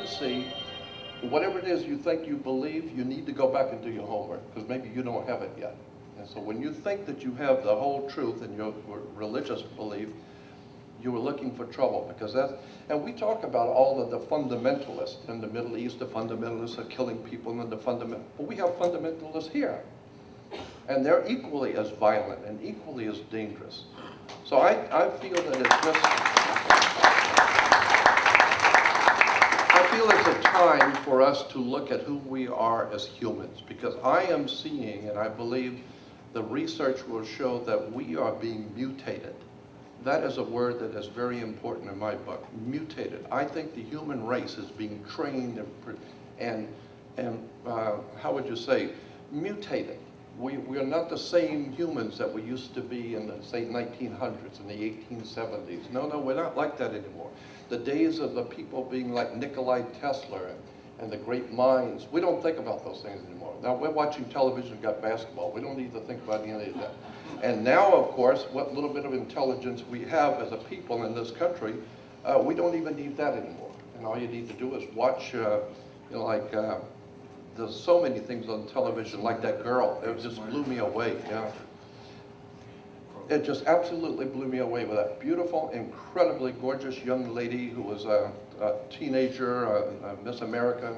to see whatever it is you think you believe, you need to go back and do your homework, because maybe you don't have it yet. And so when you think that you have the whole truth in your religious belief, you are looking for trouble, because that's, and we talk about all of the fundamentalists in the Middle East. The fundamentalists are killing people, and but we have fundamentalists here, and they're equally as violent and equally as dangerous. So I feel that it's just, I feel it's a time for us to look at who we are as humans, because I am seeing, and I believe the research will show, that we are being mutated. That is a word that is very important in my book, mutated. I think the human race is being trained and how would you say, mutated. We are not the same humans that we used to be in the, say, 1900s and the 1870s. No, we're not like that anymore. The days of the people being like Nikola Tesla and the great minds, we don't think about those things anymore. Now we're watching television, got basketball. We don't need to think about any of that. And now, of course, what little bit of intelligence we have as a people in this country, we don't even need that anymore. And all you need to do is watch, there's so many things on television, like that girl. It just blew me away. Yeah. It just absolutely blew me away with that beautiful, incredibly gorgeous young lady who was a teenager, Miss America.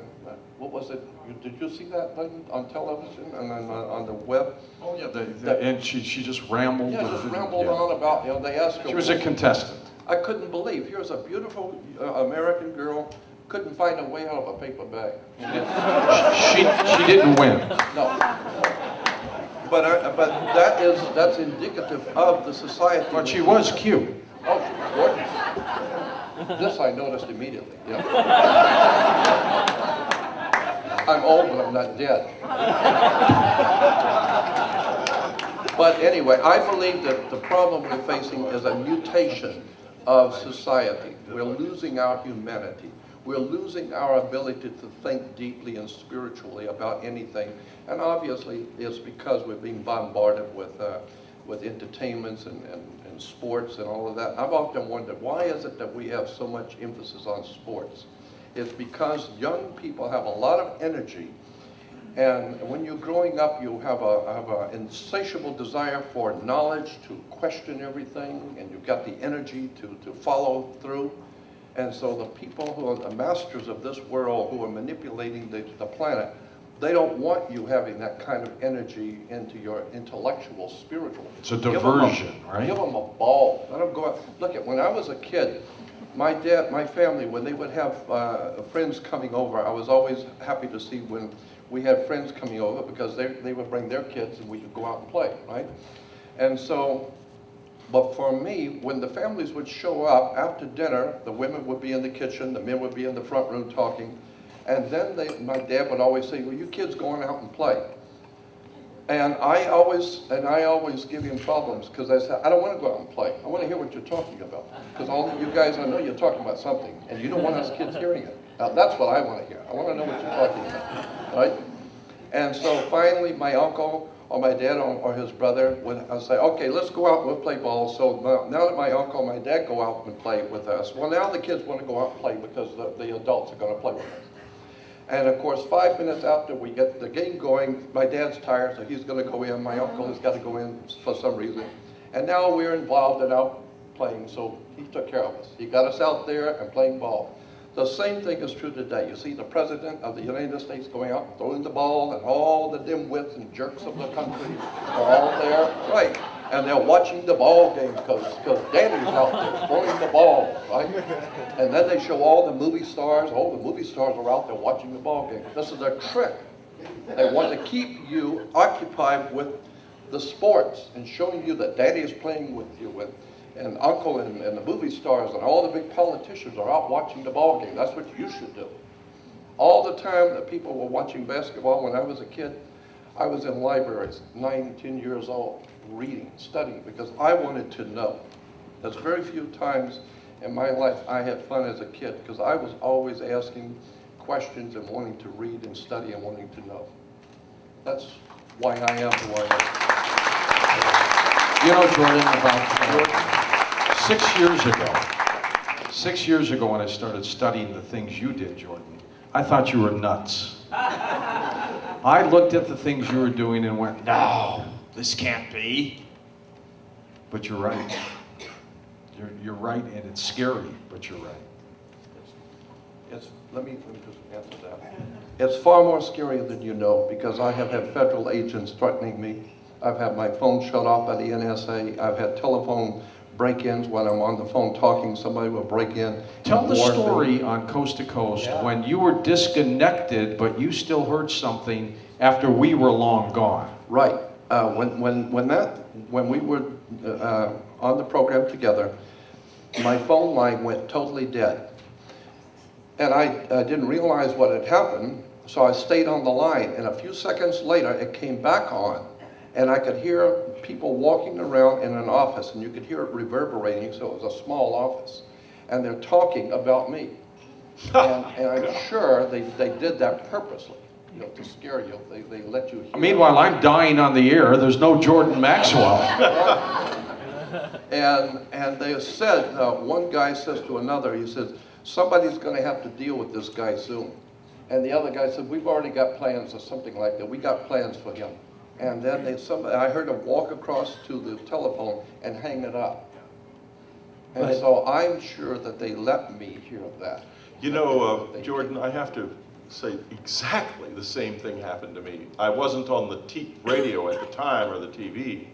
What was it? Did you see that on television and on the web? Oh yeah, and she just rambled. Yeah, just rambled on about. They asked her. She was a contestant. I couldn't believe. Here's a beautiful American girl. Couldn't find a way out of a paper bag. She didn't win. No. But that's indicative of the society. But she was cute. Oh, she was gorgeous. This I noticed immediately. Yeah. I'm old, but I'm not dead. But anyway, I believe that the problem we're facing is a mutation of society. We're losing our humanity. We're losing our ability to think deeply and spiritually about anything. And obviously, it's because we're being bombarded with entertainments and sports and all of that. I've often wondered, why is it that we have so much emphasis on sports? It's because young people have a lot of energy. And when you're growing up, you have an insatiable desire for knowledge, to question everything, and you've got the energy to follow through. And so the people who are the masters of this world, who are manipulating the planet, they don't want you having that kind of energy into your intellectual, spiritual. It's a diversion, right? Give them a ball. Let them go out. Look, when I was a kid, my family, when they would have friends coming over, I was always happy to see when we had friends coming over, because they would bring their kids and we could go out and play, right? And so, but for me, when the families would show up after dinner, the women would be in the kitchen, the men would be in the front room talking, and then my dad would always say, well, you kids go on out and play. And I always give him problems, because I said, I don't want to go out and play. I want to hear what you're talking about. Because all of you guys, I know you're talking about something, and you don't want us kids hearing it. Now, that's what I want to hear. I want to know what you're talking about, right? And so finally, my uncle or my dad or his brother would say, okay, let's go out and we'll play ball. So now that my uncle and my dad go out and play with us, well, now the kids want to go out and play because the adults are going to play with us. And of course, 5 minutes after we get the game going, my dad's tired, so he's going to go in. My uncle has got to go in for some reason. And now we're involved in out playing, so he took care of us. He got us out there and playing ball. The same thing is true today. You see the President of the United States going out, throwing the ball, and all the dimwits and jerks of the country are all there. Right. And they're watching the ball game because Daddy's out there throwing the ball, right? And then they show all the movie stars. All the movie stars are out there watching the ball game. This is their trick. They want to keep you occupied with the sports and showing you that Daddy is playing with you, and Uncle and the movie stars and all the big politicians are out watching the ball game. That's what you should do. All the time that people were watching basketball when I was a kid, I was in libraries, 9, 10 years old, reading, studying, because I wanted to know. There's very few times in my life I had fun as a kid, because I was always asking questions and wanting to read and study and wanting to know. That's why I am who I am. You know, Jordan, about 6 years ago when I started studying the things you did, Jordan, I thought you were nuts. I looked at the things you were doing and went, no, this can't be. But you're right. You're right, and it's scary, but you're right. Let me just answer that. It's far more scary than you know, because I have had federal agents threatening me. I've had my phone shut off by the NSA. I've had telephone break-ins when I'm on the phone talking. Somebody will break in. Tell the warn me. story on Coast to Coast when you were disconnected, but you still heard something after we were long gone. Right. When we were on the program together, my phone line went totally dead. And I didn't realize what had happened, so I stayed on the line. And a few seconds later, it came back on. And I could hear people walking around in an office, and you could hear it reverberating, so it was a small office. And they're talking about me. And I'm sure they did that purposely, to scare you. They let you hear. Meanwhile, I'm dying on the air. There's no Jordan Maxwell. And they said, one guy says to another, he says, somebody's going to have to deal with this guy soon. And the other guy said, we've already got plans, or something like that. We got plans for him. And then I heard him walk across to the telephone and hang it up. And so I'm sure that they let me hear that. You know, Jordan, I have to say exactly the same thing happened to me. I wasn't on the radio at the time or the TV,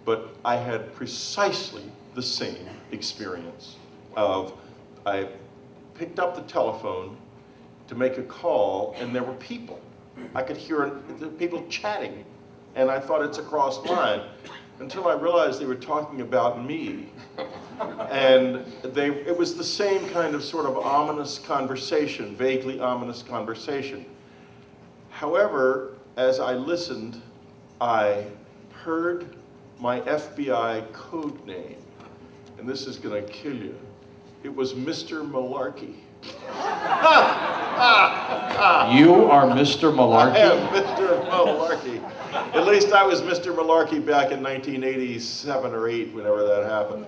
but I had precisely the same experience of I picked up the telephone to make a call, and there were people. I could hear people chatting, and I thought it's a crossed line until I realized they were talking about me. And it was the same kind of sort of ominous conversation, vaguely ominous conversation. However, as I listened, I heard my FBI code name, and this is going to kill you. It was Mr. Malarkey. You are Mr. Malarkey? I am Mr. Malarkey. At least I was Mr. Malarkey back in 1987 or 8, whenever that happened.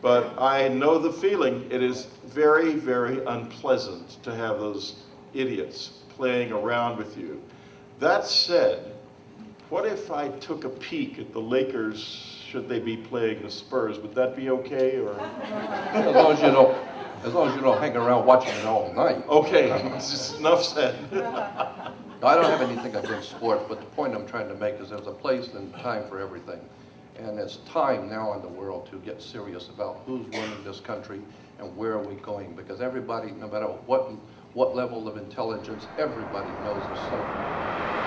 But I know the feeling. It is very, very unpleasant to have those idiots playing around with you. That said, what if I took a peek at the Lakers should they be playing the Spurs? Would that be okay? Or As long as you don't hang around watching it all night. okay, enough said. I don't have anything against sports, but the point I'm trying to make is there's a place and time for everything. And it's time now in the world to get serious about who's running this country and where are we going. Because everybody, no matter what level of intelligence, everybody knows there's something.